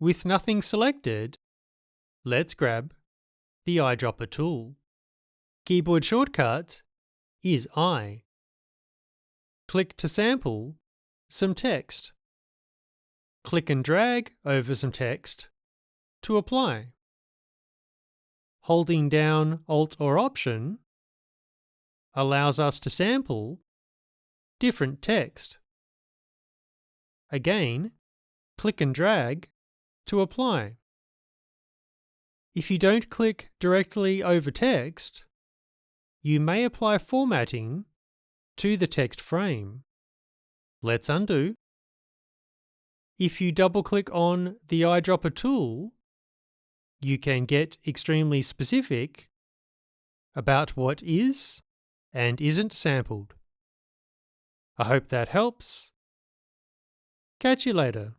With nothing selected, let's grab the Eyedropper tool. Keyboard shortcut is I. Click to sample some text. Click and drag over some text to apply. Holding down Alt or Option allows us to sample different text. Again, click and drag to apply. If you don't click directly over text, you may apply formatting to the text frame. Let's undo. If you double-click on the Eyedropper tool, you can get extremely specific about what is and isn't sampled. I hope that helps. Catch you later.